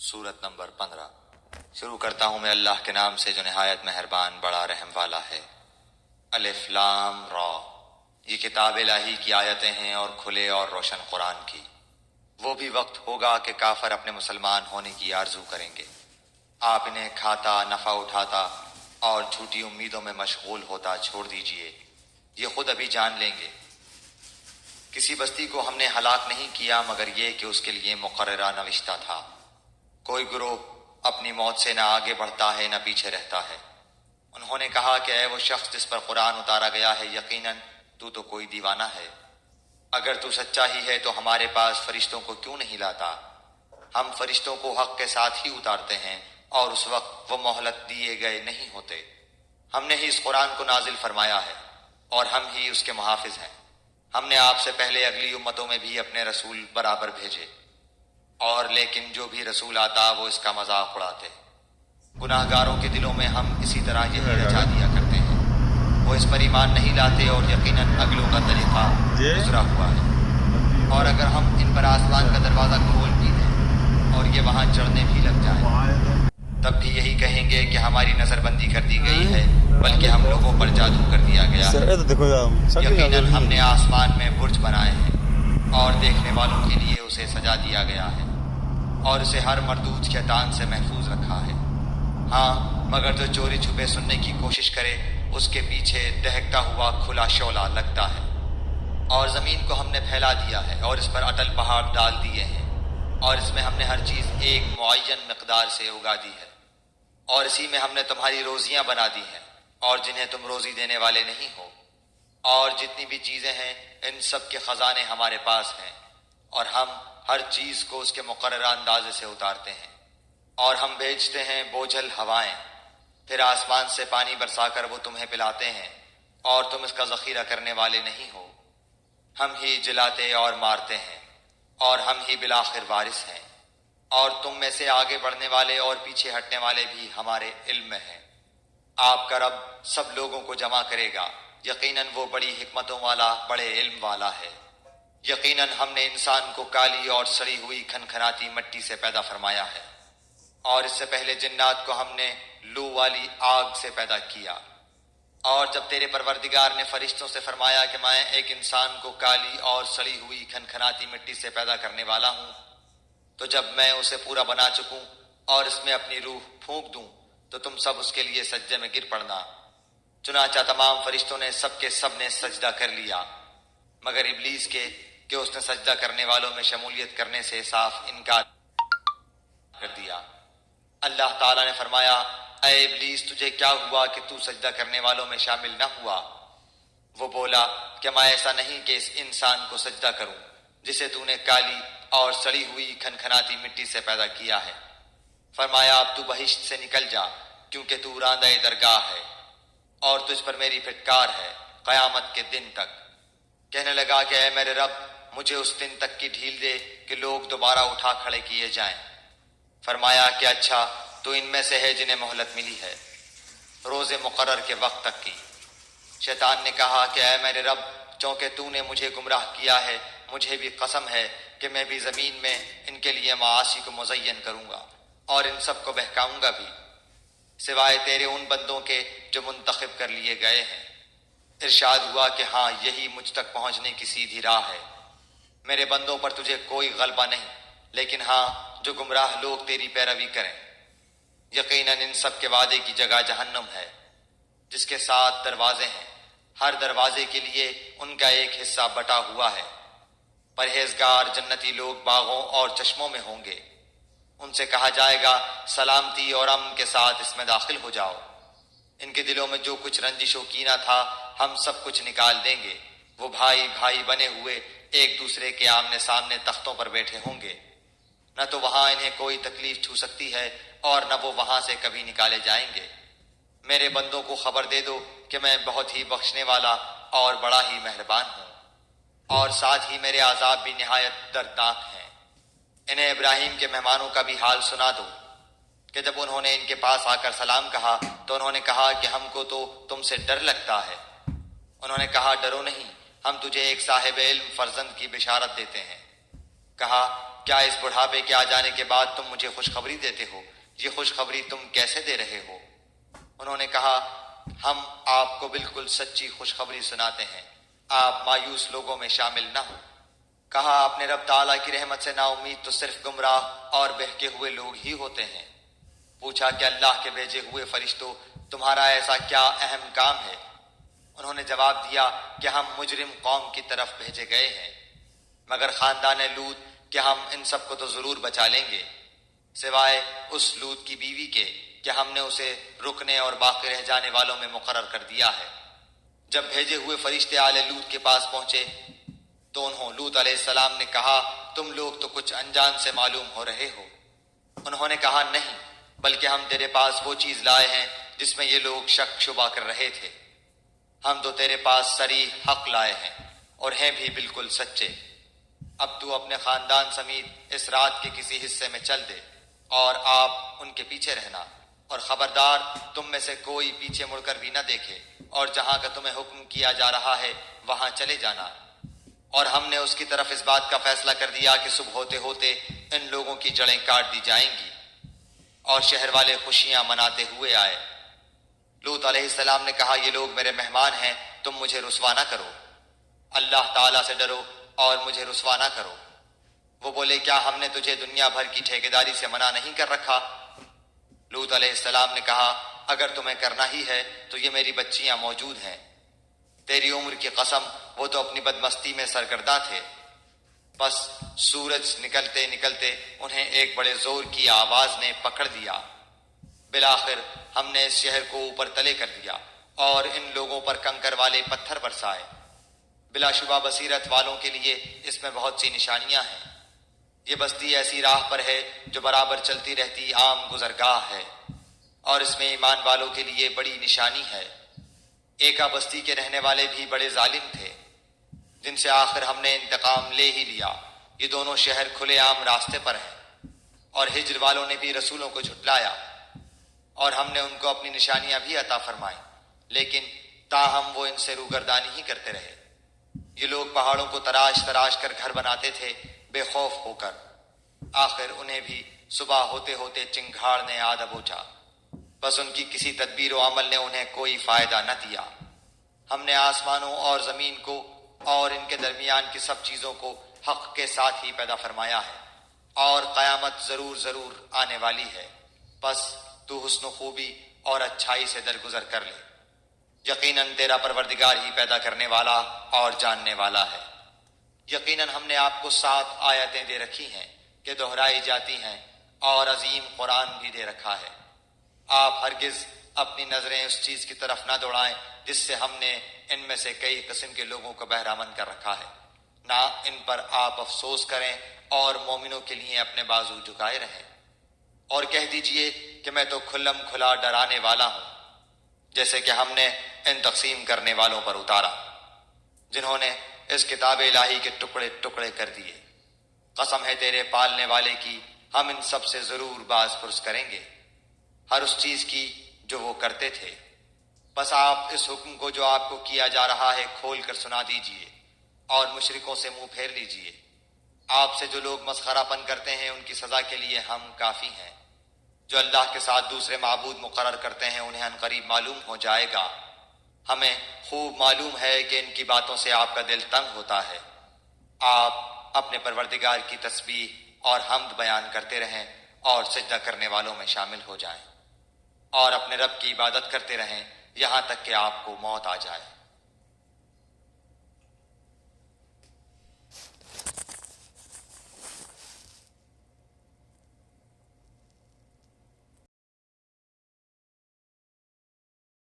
सूरत number 15। शुरू करता हूँ मैं अल्लाह के नाम से जो नहायत मेहरबान बड़ा रहम वाला है। अलिफ लाम रा, ये किताब इलाही की आयतें हैं और खुले और रोशन कुरान की। वो भी वक्त होगा कि काफर अपने मुसलमान होने की आरजू करेंगे। आप इन्हें खाता, नफा उठाता और झूठी उम्मीदों में मशगूल होता छोड़ दीजिए। ये खुद अभी जान लेंगे। किसी बस्ती को हमने हलाक नहीं किया मगर ये कि उसके लिए मुकर्ररा नविश्ता था। कोई गुरोह अपनी मौत से न आगे बढ़ता है न पीछे रहता है। उन्होंने कहा कि ऐ वो शख्स जिस पर कुरान उतारा गया है, यकीनन तू तो कोई दीवाना है। अगर तू सच्चा ही है तो हमारे पास फरिश्तों को क्यों नहीं लाता? हम फरिश्तों को हक के साथ ही उतारते हैं और उस वक्त वो मोहलत दिए गए नहीं होते। हमने ही इस कुरान को नाजिल फरमाया है और हम ही उसके मुहाफिज हैं। हमने आपसे पहले अगली उम्मतों में भी अपने रसूल बराबर भेजे, और लेकिन जो भी रसूल आता वो इसका मजाक उड़ाते। गुनाहगारों के दिलों में हम इसी तरह यही रचा दिया करते हैं। वो इस पर ईमान नहीं लाते और यकीनन अगलों का तरीका गुजरा हुआ है। और अगर हम इन पर आसमान का दरवाज़ा खोल भी दें और ये वहाँ चढ़ने भी लग जाए, तब भी यही कहेंगे कि हमारी नजरबंदी कर दी गई है, बल्कि हम लोगों पर जादू कर दिया गया है। यकीनन हमने आसमान में बुर्ज बनाए हैं और देखने वालों के लिए उसे सजा दिया गया है और उसे हर मरदूद शैतान से महफूज रखा है। हाँ, मगर जो चोरी छुपे सुनने की कोशिश करे उसके पीछे दहकता हुआ खुला शोला लगता है। और ज़मीन को हमने फैला दिया है और इस पर अटल पहाड़ डाल दिए हैं और इसमें हमने हर चीज़ एक मुअय्यन मिक़दार से उगा दी है। और इसी में हमने तुम्हारी रोज़ियाँ बना दी हैं और जिन्हें तुम रोज़ी देने वाले नहीं हो। और जितनी भी चीज़ें हैं इन सब के ख़जाने हमारे पास हैं और हम हर चीज़ को उसके मुकर्रर अंदाजे से उतारते हैं। और हम भेजते हैं बोझल हवाएं, फिर आसमान से पानी बरसाकर वो तुम्हें पिलाते हैं और तुम इसका ज़ख़ीरा करने वाले नहीं हो। हम ही जिलाते और मारते हैं और हम ही बिलाखिर वारिस हैं। और तुम में से आगे बढ़ने वाले और पीछे हटने वाले भी हमारे इल्म में हैं। आपका रब सब लोगों को जमा करेगा। यकीनन वो बड़ी हिकमतों वाला, बड़े इल्म वाला है। यकीनन हमने इंसान को काली और सड़ी हुई खनखनाती मिट्टी से पैदा फरमाया है और इससे पहले जिन्नात को हमने लू वाली आग से पैदा किया। और जब तेरे परवरदिगार ने फरिश्तों से फरमाया कि मैं एक इंसान को काली और सड़ी हुई खनखनाती मिट्टी से पैदा करने वाला हूँ, तो जब मैं उसे पूरा बना चुकूं और इसमें अपनी रूह फूंक दूं तो तुम सब उसके लिए सज्जे में गिर पड़ना। चुनाचा तमाम फरिश्तों ने सब ने सजदा कर लिया मगर इब्लीस के कि उसने सजदा करने वालों में शमूलियत करने से साफ इनकार कर दिया। अल्लाह ताला ने फरमाया, ऐ इब्लीस, तुझे क्या हुआ कि तू सजदा करने वालों में शामिल न हुआ? वो बोला कि मैं ऐसा नहीं कि इस इंसान को सजदा करूं जिसे तूने काली और सड़ी हुई खनखनाती मिट्टी से पैदा किया है। फरमाया, अब तू बहिश्त से निकल जा क्योंकि तू रांदे दरगाह है और तुझ पर मेरी फिटकार है क़यामत के दिन तक। कहने लगा कि ऐ मेरे रब, मुझे उस दिन तक की ढील दे कि लोग दोबारा उठा खड़े किए जाएं। फरमाया कि अच्छा, तो इनमें से है जिन्हें मोहलत मिली है रोज़े मुकर्रर के वक्त तक की। शैतान ने कहा कि ऐ मेरे रब, चूँकि तूने मुझे गुमराह किया है, मुझे भी कसम है कि मैं भी ज़मीन में इनके लिए माशी को मुज़य्यन करूँगा और इन सब को बहकाऊँगा भी, सिवाय तेरे उन बंदों के जो मुंतखब कर लिए गए हैं। इरशाद हुआ कि हाँ, यही मुझ तक पहुँचने की सीधी राह है। मेरे बंदों पर तुझे कोई गलबा नहीं, लेकिन हाँ, जो गुमराह लोग तेरी पैरवी करें। यकीनन इन सब के वादे की जगह जहन्नम है जिसके 7 दरवाजे हैं। हर दरवाजे के लिए उनका एक हिस्सा बटा हुआ है। परहेजगार जन्नती लोग बागों और चश्मों में होंगे। उनसे कहा जाएगा, सलामती और अमन के साथ इसमें दाखिल हो जाओ। इनके दिलों में जो कुछ रंजिश व कीना था हम सब कुछ निकाल देंगे। वो भाई भाई बने हुए एक दूसरे के आमने सामने तख्तों पर बैठे होंगे। न तो वहां इन्हें कोई तकलीफ छू सकती है और न वो वहां से कभी निकाले जाएंगे। मेरे बंदों को खबर दे दो कि मैं बहुत ही बख्शने वाला और बड़ा ही मेहरबान हूँ, और साथ ही मेरे आज़ाब भी निहायत दर्दनाक हैं। इन्हें इब्राहिम के मेहमानों का भी हाल सुना दो कि जब उन्होंने इनके पास आकर सलाम कहा तो उन्होंने कहा कि हमको तो तुमसे डर लगता है। उन्होंने कहा, डरो नहीं, हम तुझे एक साहिब इल्म फर्जंद की बिशारत देते हैं। کہا کیا اس بڑھاپے کے آ جانے کے بعد تم مجھے خوشخبری دیتے ہو؟ یہ خوشخبری تم کیسے دے رہے ہو؟ انہوں نے کہا ہم آپ کو بالکل سچی خوشخبری سناتے ہیں، آپ مایوس لوگوں میں شامل نہ ہو۔ کہا اپنے رب تعالیٰ کی رحمت سے نا امید تو صرف گمراہ اور بہکے ہوئے لوگ ہی ہوتے ہیں۔ پوچھا کہ اللہ کے بھیجے ہوئے فرشتوں تمہارا ایسا کیا اہم کام ہے؟ انہوں نے جواب دیا کہ ہم مجرم قوم کی طرف بھیجے گئے ہیں، مگر خاندان لوط کہ ہم ان سب کو تو ضرور بچا لیں گے، سوائے اس لوط کی بیوی کے کہ ہم نے اسے رکنے اور باقی رہ جانے والوں میں مقرر کر دیا ہے۔ جب بھیجے ہوئے فرشتے آل لوط کے پاس پہنچے تو انہوں لوط علیہ السلام نے کہا تم لوگ تو کچھ انجان سے معلوم ہو رہے ہو۔ انہوں نے کہا نہیں، بلکہ ہم تیرے پاس وہ چیز لائے ہیں جس میں یہ لوگ شک شبہ کر رہے تھے۔ ہم تو تیرے پاس صریح حق لائے ہیں اور ہیں بھی بالکل سچے۔ اب تو اپنے خاندان سمیت اس رات کے کسی حصے میں چل دے اور آپ ان کے پیچھے رہنا، اور خبردار تم میں سے کوئی پیچھے مڑ کر بھی نہ دیکھے، اور جہاں کا تمہیں حکم کیا جا رہا ہے وہاں چلے جانا۔ اور ہم نے اس کی طرف اس بات کا فیصلہ کر دیا کہ صبح ہوتے ہوتے ان لوگوں کی جڑیں کاٹ دی جائیں گی، اور شہر والے خوشیاں مناتے ہوئے آئے۔ لوط علیہ السلام نے کہا یہ لوگ میرے مہمان ہیں، تم مجھے رسوا نہ کرو، اللہ تعالیٰ سے ڈرو اور مجھے رسوا نہ کرو۔ وہ بولے کیا ہم نے تجھے دنیا بھر کی ٹھیکیداری سے منع نہیں کر رکھا؟ لوط علیہ السلام نے کہا اگر تمہیں کرنا ہی ہے تو یہ میری بچیاں موجود ہیں، تیری عمر کی قسم وہ تو اپنی بدمستی میں سرگرداں تھے۔ بس سورج نکلتے نکلتے انہیں ایک بڑے زور کی آواز نے پکڑ لیا۔ بالآخر ہم نے اس شہر کو اوپر تلے کر دیا اور ان لوگوں پر کنکر والے پتھر برسائے۔ بلا شبہ بصیرت والوں کے لیے اس میں بہت سی نشانیاں ہیں۔ یہ بستی ایسی راہ پر ہے جو برابر چلتی رہتی عام گزرگاہ ہے، اور اس میں ایمان والوں کے لیے بڑی نشانی ہے۔ ایکا بستی کے رہنے والے بھی بڑے ظالم تھے، جن سے آخر ہم نے انتقام لے ہی لیا۔ یہ دونوں شہر کھلے عام راستے پر ہیں، اور ہجر والوں نے بھی رسولوں کو جھٹلایا، اور ہم نے ان کو اپنی نشانیاں بھی عطا فرمائیں، لیکن تاہم وہ ان سے روگردانی ہی کرتے رہے۔ یہ لوگ پہاڑوں کو تراش تراش کر گھر بناتے تھے بے خوف ہو کر، آخر انہیں بھی صبح ہوتے ہوتے چنگھاڑ نے آ دبوچا، بس ان کی کسی تدبیر و عمل نے انہیں کوئی فائدہ نہ دیا۔ ہم نے آسمانوں اور زمین کو اور ان کے درمیان کی سب چیزوں کو حق کے ساتھ ہی پیدا فرمایا ہے، اور قیامت ضرور ضرور آنے والی ہے، بس تو حسن و خوبی اور اچھائی سے درگزر کر لے۔ یقیناً تیرا پروردگار ہی پیدا کرنے والا اور جاننے والا ہے۔ یقیناً ہم نے آپ کو 7 آیتیں دے رکھی ہیں کہ دہرائی جاتی ہیں، اور عظیم قرآن بھی دے رکھا ہے۔ آپ ہرگز اپنی نظریں اس چیز کی طرف نہ دوڑائیں جس سے ہم نے ان میں سے کئی قسم کے لوگوں کو بہرامند کر رکھا ہے، نہ ان پر آپ افسوس کریں اور مومنوں کے لیے اپنے بازو جھکائے رہیں۔ اور کہہ دیجئے کہ میں تو کھلم کھلا ڈرانے والا ہوں، جیسے کہ ہم نے ان تقسیم کرنے والوں پر اتارا جنہوں نے اس کتاب الہی کے ٹکڑے ٹکڑے کر دیے۔ قسم ہے تیرے پالنے والے کی، ہم ان سب سے ضرور باز پرس کریں گے، ہر اس چیز کی جو وہ کرتے تھے۔ بس آپ اس حکم کو جو آپ کو کیا جا رہا ہے کھول کر سنا دیجئے، اور مشرکوں سے منہ پھیر لیجئے۔ آپ سے جو لوگ مسخرہ پن کرتے ہیں ان کی سزا کے لیے ہم کافی ہیں۔ جو اللہ کے ساتھ دوسرے معبود مقرر کرتے ہیں انہیں عنقریب معلوم ہو جائے گا۔ ہمیں خوب معلوم ہے کہ ان کی باتوں سے آپ کا دل تنگ ہوتا ہے۔ آپ اپنے پروردگار کی تسبیح اور حمد بیان کرتے رہیں اور سجدہ کرنے والوں میں شامل ہو جائیں، اور اپنے رب کی عبادت کرتے رہیں یہاں تک کہ آپ کو موت آ جائے۔